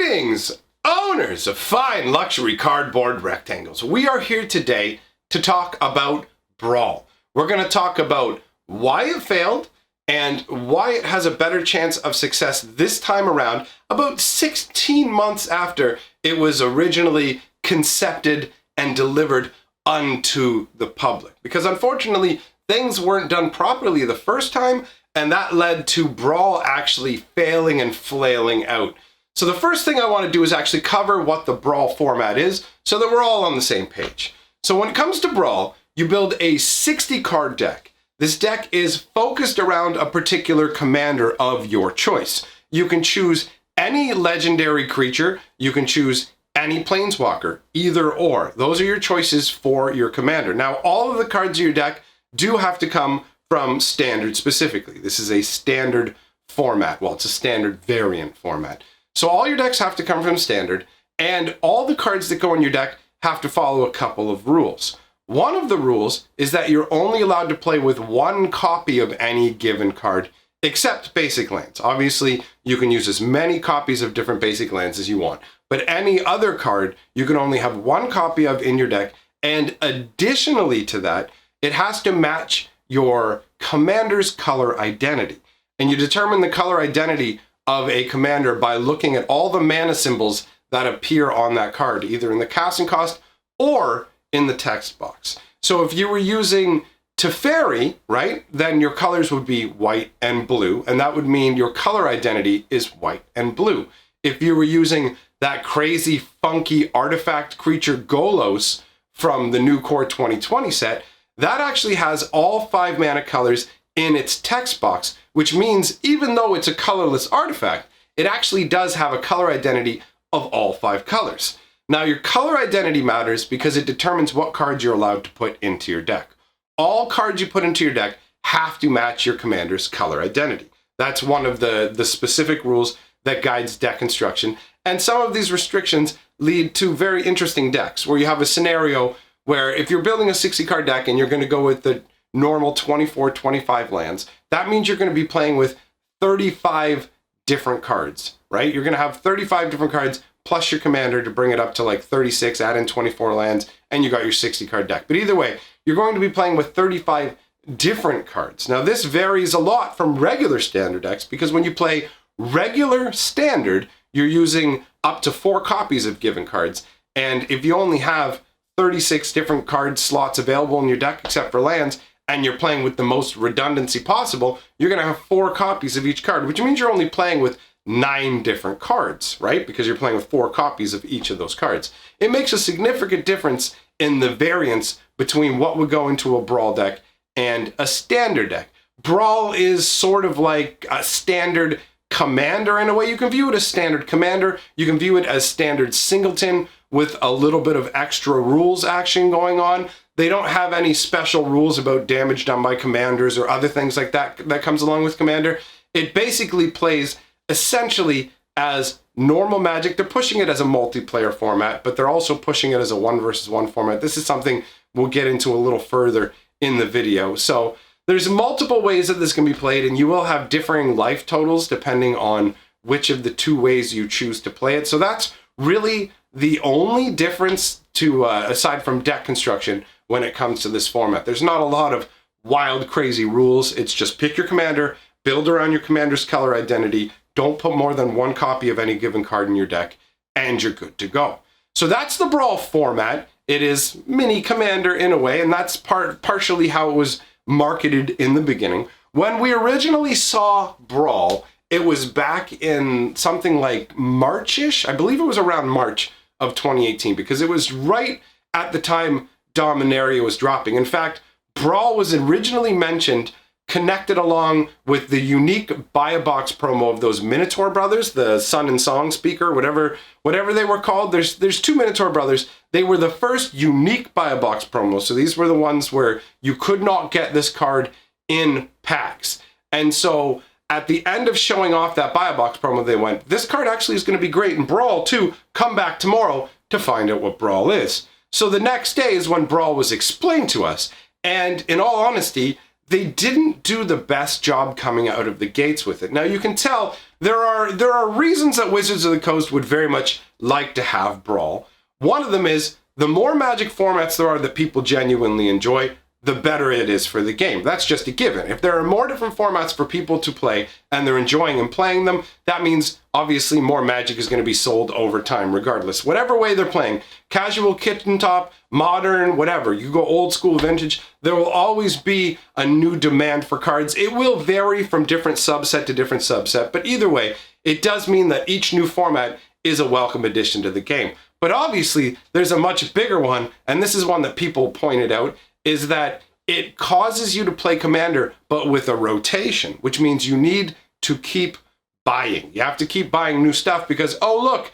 Greetings, owners of fine luxury cardboard rectangles. We are here today to talk about Brawl. We're going to talk about why it failed and why it has a better chance of success this time around, about 16 months after it was originally conceived and delivered unto the public. Because unfortunately, things weren't done properly the first time, and that led to Brawl actually failing and flailing out. So the first thing I want to do is actually cover what the Brawl format is so that we're all on the same page. So when it comes to Brawl, you build a 60 card deck. This deck is focused around a particular commander of your choice. You can choose any legendary creature, you can choose any planeswalker, either or. Those are your choices for your commander. Now, all of the cards in your deck do have to come from standard specifically. This is a standard format. Well, it's a standard variant format. So all your decks have to come from standard, and all the cards that go in your deck have to follow a couple of rules. One of the rules is that you're only allowed to play with one copy of any given card, except basic lands. Obviously, you can use as many copies of different basic lands as you want, but any other card you can only have one copy of in your deck, and additionally to that, it has to match your commander's color identity. And you determine the color identity of a commander by looking at all the mana symbols that appear on that card, either in the casting cost or in the text box. So if you were using Teferi, right, then your colors would be white and blue, and that would mean your color identity is white and blue. If you were using that crazy, funky artifact creature Golos from the new Core 2020 set, that actually has all 5 mana colors in its text box, which means even though it's a colorless artifact, it actually does have a color identity of all 5 colors. Now, your color identity matters because it determines what cards you're allowed to put into your deck. All cards you put into your deck have to match your commander's color identity. That's one of the specific rules that guides deck construction. And some of these restrictions lead to very interesting decks where you have a scenario where if you're building a 60 card deck and you're going to go with the normal 24, 25 lands, that means you're going to be playing with 35 different cards, right? You're going to have 35 different cards plus your commander to bring it up to like 36, add in 24 lands, and you got your 60 card deck. But either way, you're going to be playing with 35 different cards. Now, this varies a lot from regular standard decks because when you play regular standard, you're using up to 4 copies of given cards. And if you only have 36 different card slots available in your deck except for lands, and you're playing with the most redundancy possible, you're going to have 4 copies of each card, which means you're only playing with 9 different cards, right? Because you're playing with 4 copies of each of those cards. It makes a significant difference in the variance between what would go into a Brawl deck and a standard deck. Brawl is sort of like a standard commander in a way. You can view it as standard commander. You can view it as standard singleton with a little bit of extra rules action going on. They don't have any special rules about damage done by commanders or other things like that that comes along with Commander. It basically plays essentially as normal Magic. They're pushing it as a multiplayer format, but they're also pushing it as a 1 versus 1 format. This is something we'll get into a little further in the video. So there's multiple ways that this can be played, and you will have differing life totals depending on which of the 2 ways you choose to play it. So that's really the only difference to aside from deck construction when it comes to this format. There's not a lot of wild, crazy rules. It's just pick your commander, build around your commander's color identity, don't put more than 1 copy of any given card in your deck, and you're good to go. So that's the Brawl format. It is mini Commander in a way, and that's partially how it was marketed in the beginning. When we originally saw Brawl, it was back in something like March-ish. I believe it was around March of 2018, because it was right at the time Dominaria was dropping. In fact, Brawl was originally mentioned connected along with the unique buy-a-box promo of those Minotaur brothers, the Sun and Song speaker, whatever they were called. There's 2 Minotaur brothers. They were the first unique buy-a-box promo. So these were the ones where you could not get this card in packs. And so at the end of showing off that buy-a-box promo, they went, this card actually is going to be great in Brawl too. Come back tomorrow to find out what Brawl is. So the next day is when Brawl was explained to us. And in all honesty, they didn't do the best job coming out of the gates with it. Now you can tell there are reasons that Wizards of the Coast would very much like to have Brawl. One of them is the more Magic formats there are that people genuinely enjoy, the better it is for the game. That's just a given. If there are more different formats for people to play and they're enjoying and playing them, that means obviously more Magic is going to be sold over time regardless. Whatever way they're playing, casual, kitten top, modern, whatever, you go old school, vintage, there will always be a new demand for cards. It will vary from different subset to different subset, but either way, it does mean that each new format is a welcome addition to the game. But obviously, there's a much bigger one, and this is one that people pointed out, is that it causes you to play Commander, but with a rotation, which means you need to keep buying. You have to keep buying new stuff because, oh, look,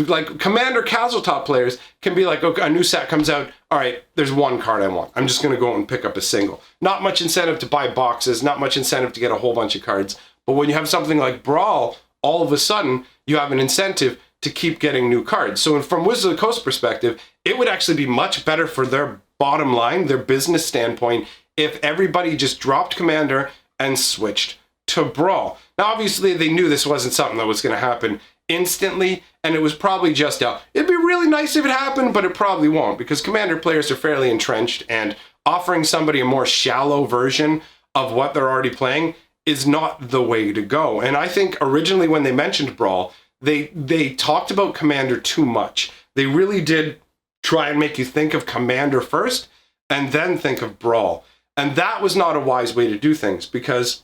like Commander casual top players can be like, okay, a new set comes out. All right, there's one card I want. I'm just going to go and pick up a single. Not much incentive to buy boxes, not much incentive to get a whole bunch of cards. But when you have something like Brawl, all of a sudden, you have an incentive to keep getting new cards. So from Wizards of the Coast perspective, it would actually be much better for their bottom line, their business standpoint, if everybody just dropped Commander and switched to Brawl. Now, obviously, they knew this wasn't something that was going to happen instantly, and it was probably just it'd be really nice if it happened, but it probably won't, because Commander players are fairly entrenched, and offering somebody a more shallow version of what they're already playing is not the way to go. And I think originally when they mentioned Brawl, they talked about Commander too much. They really did try and make you think of Commander first and then think of Brawl. And that was not a wise way to do things, because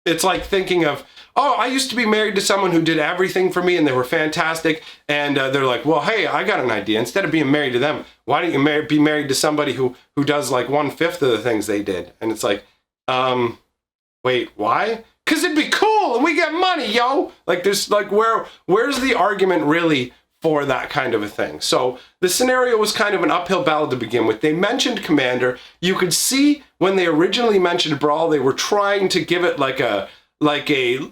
it's like thinking of, oh, I used to be married to someone who did everything for me and they were fantastic. And they're like, well, hey, I got an idea. Instead of being married to them, why don't you be married to somebody who does like 1/5 of the things they did? And it's like, wait, why? Because it'd be cool and we get money, yo. Like, there's like, where's the argument really for that kind of a thing? So the scenario was kind of an uphill battle to begin with. They mentioned Commander. You could see when they originally mentioned Brawl, they were trying to give it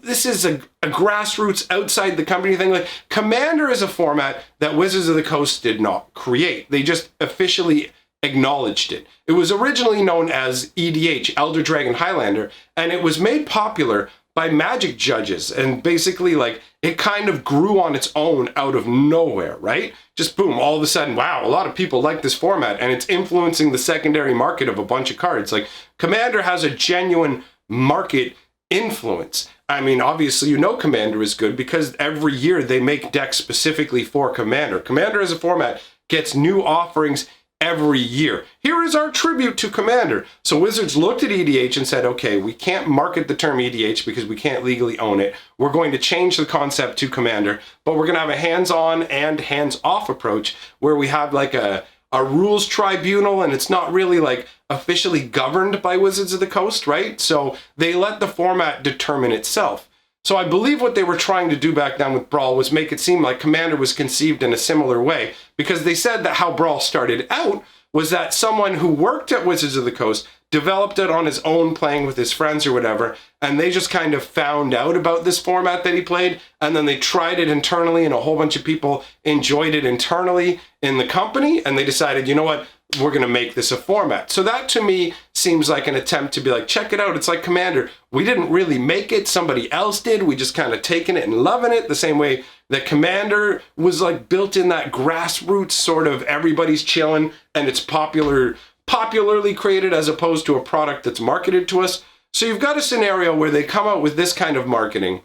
this is a grassroots outside the company thing. Like, Commander is a format that Wizards of the Coast did not create. They just officially acknowledged it. It was originally known as EDH, Elder Dragon Highlander, and it was made popular by Magic judges, and basically like it kind of grew on its own out of nowhere, right? Just boom, all of a sudden, wow, a lot of people like this format, and it's influencing the secondary market of a bunch of cards. Like, Commander has a genuine market influence. I mean, obviously, Commander is good because every year they make decks specifically for Commander. Commander as a format gets new offerings every year. Here is our tribute to Commander. So Wizards looked at EDH and said, okay, we can't market the term EDH because we can't legally own it. We're going to change the concept to Commander, but we're going to have a hands-on and hands-off approach where we have like a rules tribunal, and it's not really like officially governed by Wizards of the Coast, right? So they let the format determine itself. So I believe what they were trying to do back then with Brawl was make it seem like Commander was conceived in a similar way, because they said that how Brawl started out was that someone who worked at Wizards of the Coast developed it on his own, playing with his friends or whatever, and they just kind of found out about this format that he played, and then they tried it internally, and a whole bunch of people enjoyed it internally in the company, and they decided, you know what, we're going to make this a format. So that to me seems like an attempt to be like, check it out, it's like Commander. We didn't really make it, somebody else did. We just kind of taken it and loving it, the same way that Commander was like built in that grassroots sort of everybody's chilling and it's popularly created as opposed to a product that's marketed to us. So you've got a scenario where they come out with this kind of marketing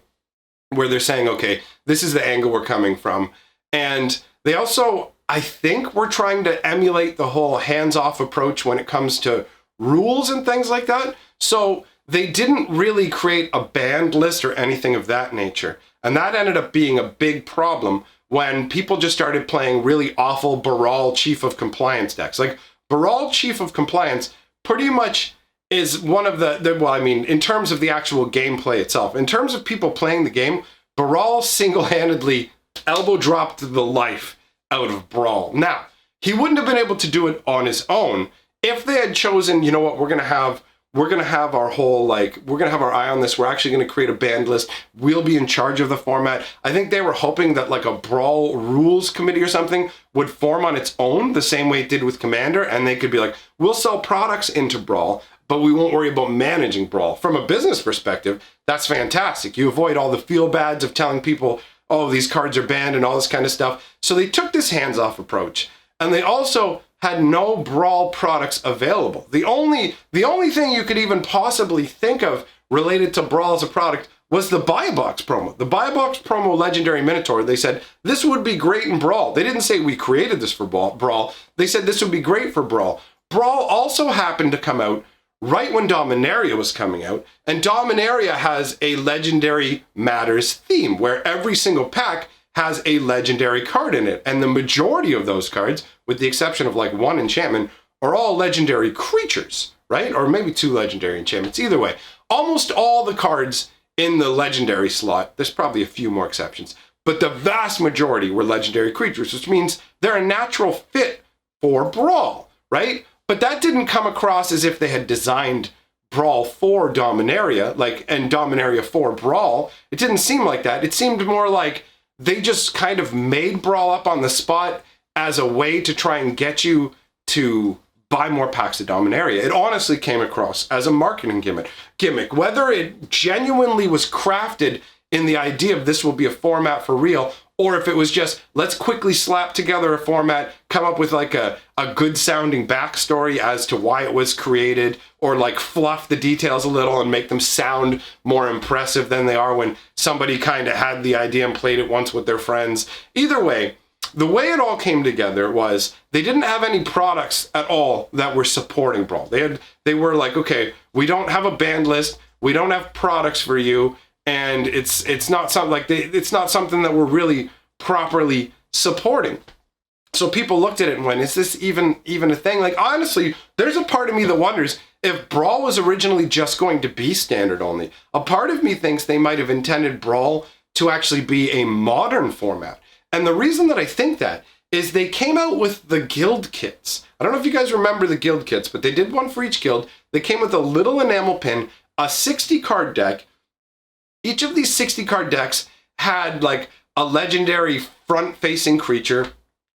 where they're saying, okay, this is the angle we're coming from. And they also, I think, we're trying to emulate the whole hands-off approach when it comes to rules and things like that. So they didn't really create a banned list or anything of that nature. And that ended up being a big problem when people just started playing really awful Brawl Chief of Compliance decks. Like, Brawl Chief of Compliance pretty much is one of well, I mean, in terms of the actual gameplay itself, in terms of people playing the game, Brawl single-handedly elbow dropped the life out of Brawl. Now, he wouldn't have been able to do it on his own if they had chosen, you know what, we're going to have our whole, like, we're going to have our eye on this. We're actually going to create a banned list. We'll be in charge of the format. I think they were hoping that like a Brawl rules committee or something would form on its own the same way it did with Commander. And they could be like, we'll sell products into Brawl, but we won't worry about managing Brawl. From a business perspective, that's fantastic. You avoid all the feel bads of telling people, oh, these cards are banned and all this kind of stuff. So they took this hands-off approach, and they also had no Brawl products available. The only thing you could even possibly think of related to Brawl as a product was the Buy a Box promo. The Buy a Box promo Legendary Minotaur, they said, this would be great in Brawl. They didn't say we created this for Brawl. They said this would be great for Brawl. Brawl also happened to come out right when Dominaria was coming out, and Dominaria has a Legendary Matters theme, where every single pack has a legendary card in it, and the majority of those cards, with the exception of like one enchantment, are all legendary creatures, right? Or maybe 2 legendary enchantments. Either way, almost all the cards in the legendary slot, there's probably a few more exceptions, but the vast majority were legendary creatures, which means they're a natural fit for Brawl, right? But that didn't come across as if they had designed Brawl for Dominaria, and Dominaria for Brawl. It didn't seem like that. It seemed more like they just kind of made Brawl up on the spot as a way to try and get you to buy more packs of Dominaria. It honestly came across as a marketing gimmick. Whether it genuinely was crafted in the idea of this will be a format for real, or if it was just, let's quickly slap together a format, come up with like a good sounding backstory as to why it was created, or like fluff the details a little and make them sound more impressive than they are when somebody kind of had the idea and played it once with their friends. Either way, the way it all came together was they didn't have any products at all that were supporting Brawl. They were like, okay, we don't have a banned list, we don't have products for you, and it's not something it's not something that we're really properly supporting. So people looked at it and went, is this even a thing? Like, honestly, there's a part of me that wonders if Brawl was originally just going to be standard only. A part of me thinks they might have intended Brawl to actually be a modern format. And the reason that I think that is they came out with the guild kits. I don't know if you guys remember the guild kits, but they did one for each guild. They came with a little enamel pin, a 60 card deck. Each of these 60 card decks had like a legendary front-facing creature,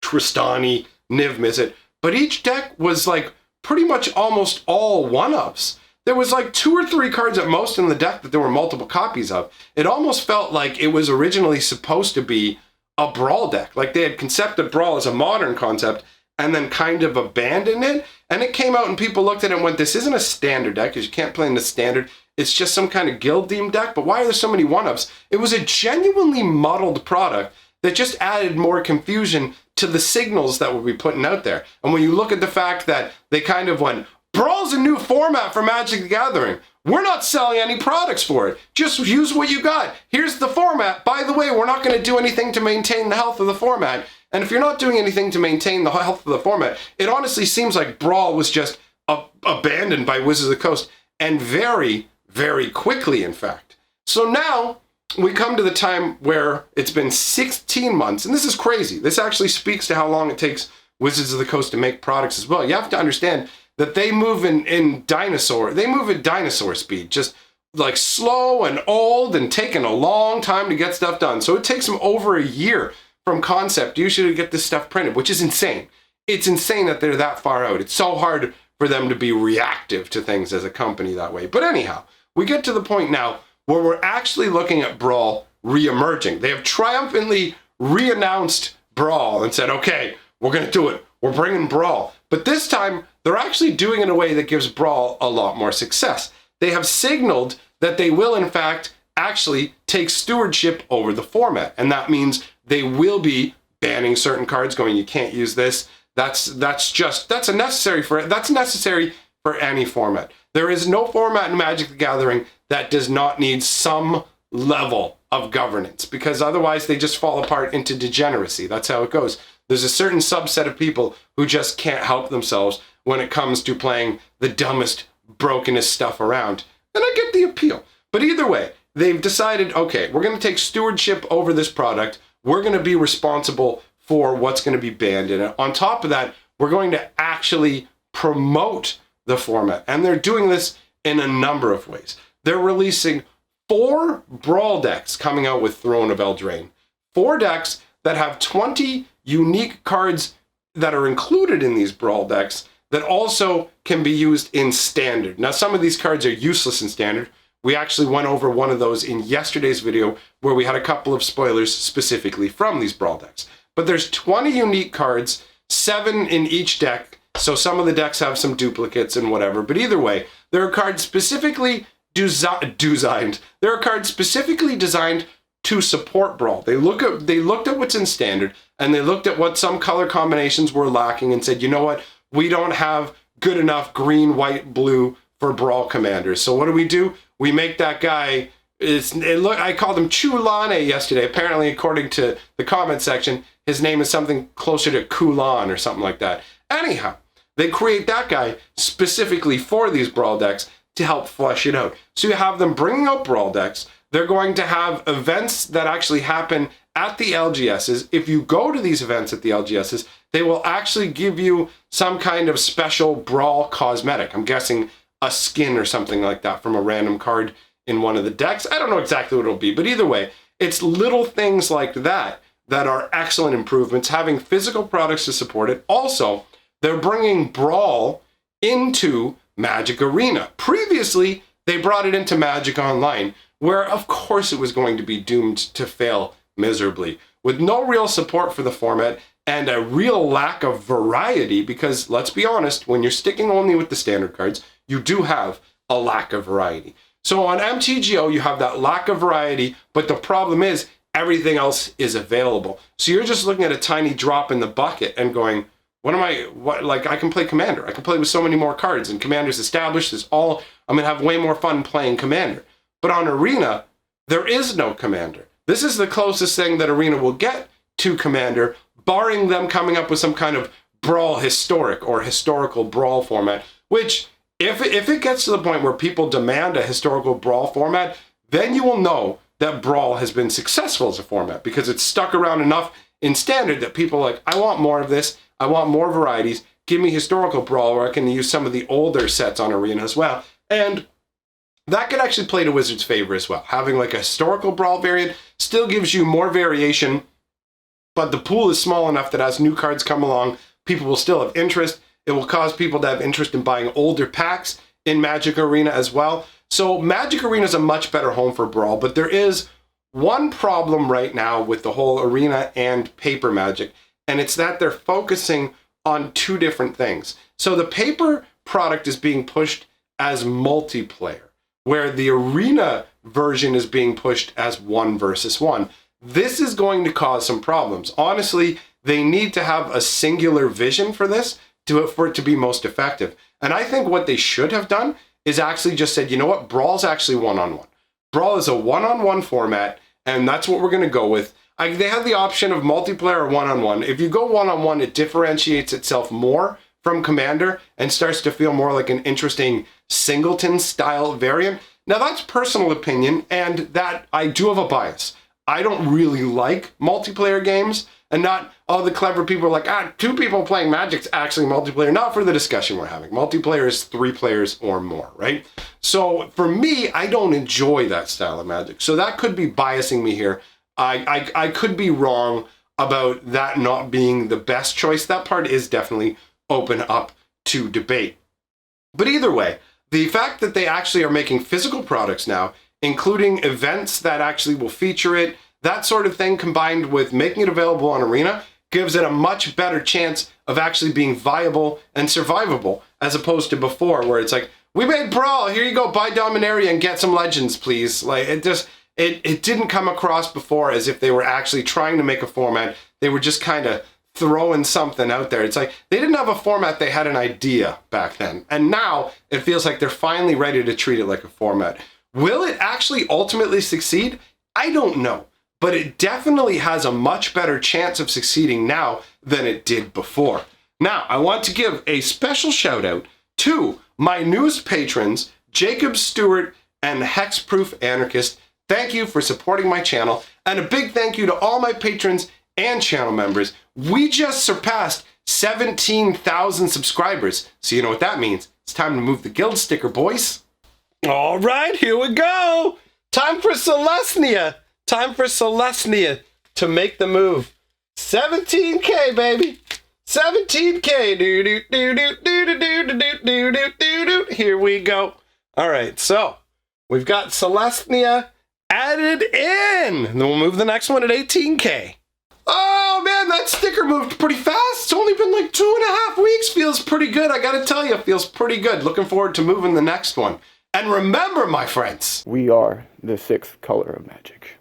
Tristani, Niv Mizzet, but each deck was like pretty much almost all one-ofs. There was like 2 or 3 cards at most in the deck that there were multiple copies of. It almost felt like it was originally supposed to be a Brawl deck. Like they had concepted Brawl as a modern concept and then kind of abandoned it. And it came out and people looked at it and went, this isn't a standard deck because you can't play in the standard. It's just some kind of guild themed deck, but why are there so many one-ups? It was a genuinely muddled product that just added more confusion to the signals that we'll be putting out there. And when you look at the fact that they kind of went, Brawl's a new format for Magic the Gathering. We're not selling any products for it. Just use what you got. Here's the format. By the way, we're not going to do anything to maintain the health of the format. And if you're not doing anything to maintain the health of the format, it honestly seems like Brawl was just abandoned by Wizards of the Coast, and very, very quickly, in fact. So now we come to the time where it's been 16 months, and this is crazy. This actually speaks to how long it takes Wizards of the Coast to make products as well. You have to understand that they move in dinosaur speed, just like slow and old and taking a long time to get stuff done. So it takes them over a year from concept usually to get this stuff printed, which is insane. It's insane that they're that far out. It's so hard for them to be reactive to things as a company that way. But anyhow, we get to the point now where we're actually looking at Brawl re-emerging. They have triumphantly re-announced Brawl and said, okay, we're going to do it. We're bringing Brawl. But this time, they're actually doing it in a way that gives Brawl a lot more success. They have signaled that they will, in fact, actually take stewardship over the format. And that means they will be banning certain cards, going, you can't use this. That's necessary for any format. There is no format in Magic the Gathering that does not need some level of governance, because otherwise they just fall apart into degeneracy. That's how it goes. There's a certain subset of people who just can't help themselves when it comes to playing the dumbest, brokenest stuff around. And I get the appeal. But either way, they've decided, okay, we're going to take stewardship over this product. We're going to be responsible for what's going to be banned in it. On top of that, we're going to actually promote the format. And they're doing this in a number of ways. They're releasing 4 Brawl decks coming out with Throne of Eldraine. 4 decks that have 20 unique cards that are included in these Brawl decks that also can be used in standard. Now, some of these cards are useless in standard. We actually went over one of those in yesterday's video where we had a couple of spoilers specifically from these Brawl decks. But there's 20 unique cards, 7 in each deck. So some of the decks have some duplicates and whatever. But either way, there are cards specifically designed. There are cards specifically designed to support Brawl. They looked at what's in standard, and they looked at what some color combinations were lacking and said, you know what? We don't have good enough green, white, blue for Brawl commanders. So what do? We make that guy, I called him Chulane yesterday. Apparently, according to the comment section, his name is something closer to Kulan or something like that. Anyhow, they create that guy specifically for these Brawl decks to help flesh it out. So you have them bringing out Brawl decks. They're going to have events that actually happen at the LGSs. If you go to these events at the LGSs, they will actually give you some kind of special Brawl cosmetic. I'm guessing a skin or something like that from a random card in one of the decks. I don't know exactly what it'll be, but either way, it's little things like that that are excellent improvements, having physical products to support it. Also, they're bringing Brawl into Magic Arena. Previously, they brought it into Magic Online, where of course it was going to be doomed to fail miserably, with no real support for the format and a real lack of variety, because let's be honest, when you're sticking only with the standard cards, you do have a lack of variety. So on MTGO, you have that lack of variety, but the problem is everything else is available. So you're just looking at a tiny drop in the bucket and going, I can play Commander. I can play with so many more cards, and Commander's established. I'm going to have way more fun playing Commander. But on Arena, there is no Commander. This is the closest thing that Arena will get to Commander, barring them coming up with some kind of Brawl historic or historical Brawl format, which, if it gets to the point where people demand a historical Brawl format, then you will know that Brawl has been successful as a format, because it's stuck around enough in standard that people are like, I want more of this. I want more varieties. Give me historical Brawl where I can use some of the older sets on Arena as well. And that could actually play to Wizards' favor as well. Having like a historical Brawl variant still gives you more variation, but the pool is small enough that as new cards come along, people will still have interest. It will cause people to have interest in buying older packs in Magic Arena as well. So Magic Arena is a much better home for Brawl, but there is one problem right now with the whole Arena and paper Magic, and it's that they're focusing on two different things. So the paper product is being pushed as multiplayer, where the Arena version is being pushed as 1 versus 1. This is going to cause some problems. Honestly, they need to have a singular vision for this for it to be most effective. And I think what they should have done is actually just said, you know what, Brawl's actually one-on-one. Brawl is a one-on-one format, and that's what we're going to go with. They have the option of multiplayer or one-on-one. If you go one-on-one, it differentiates itself more from Commander and starts to feel more like an interesting singleton-style variant. Now, that's personal opinion, and that I do have a bias. I don't really like multiplayer games, and not all the clever people are like, 2 people playing Magic's actually multiplayer. Not for the discussion we're having. Multiplayer is 3 players or more, right? So for me, I don't enjoy that style of Magic. So that could be biasing me here. I could be wrong about that not being the best choice. That part is definitely open up to debate. But either way, the fact that they actually are making physical products now, including events that actually will feature it, that sort of thing, combined with making it available on Arena, gives it a much better chance of actually being viable and survivable, as opposed to before, where it's like, we made Brawl, here you go, buy Dominaria and get some Legends, please. Like, it didn't come across before as if they were actually trying to make a format. They were just kind of throwing something out there. It's like, they didn't have a format, they had an idea back then. And now, it feels like they're finally ready to treat it like a format. Will it actually ultimately succeed? I don't know. But it definitely has a much better chance of succeeding now than it did before. Now, I want to give a special shout out to my newest patrons, Jacob Stewart and Hexproof Anarchist. Thank you for supporting my channel, and a big thank you to all my patrons and channel members. We just surpassed 17,000 subscribers, so you know what that means. It's time to move the guild sticker, boys. All right, here we go. Time for Celestia. Time for Celestia to make the move. 17K, baby. 17K. Here we go. All right, so we've got Celestia added in. Then we'll move the next one at 18K. Oh man, that sticker moved pretty fast. It's only been like 2.5 weeks. Feels pretty good. I gotta tell you, feels pretty good. Looking forward to moving the next one. And remember, my friends, we are the 6th color of magic.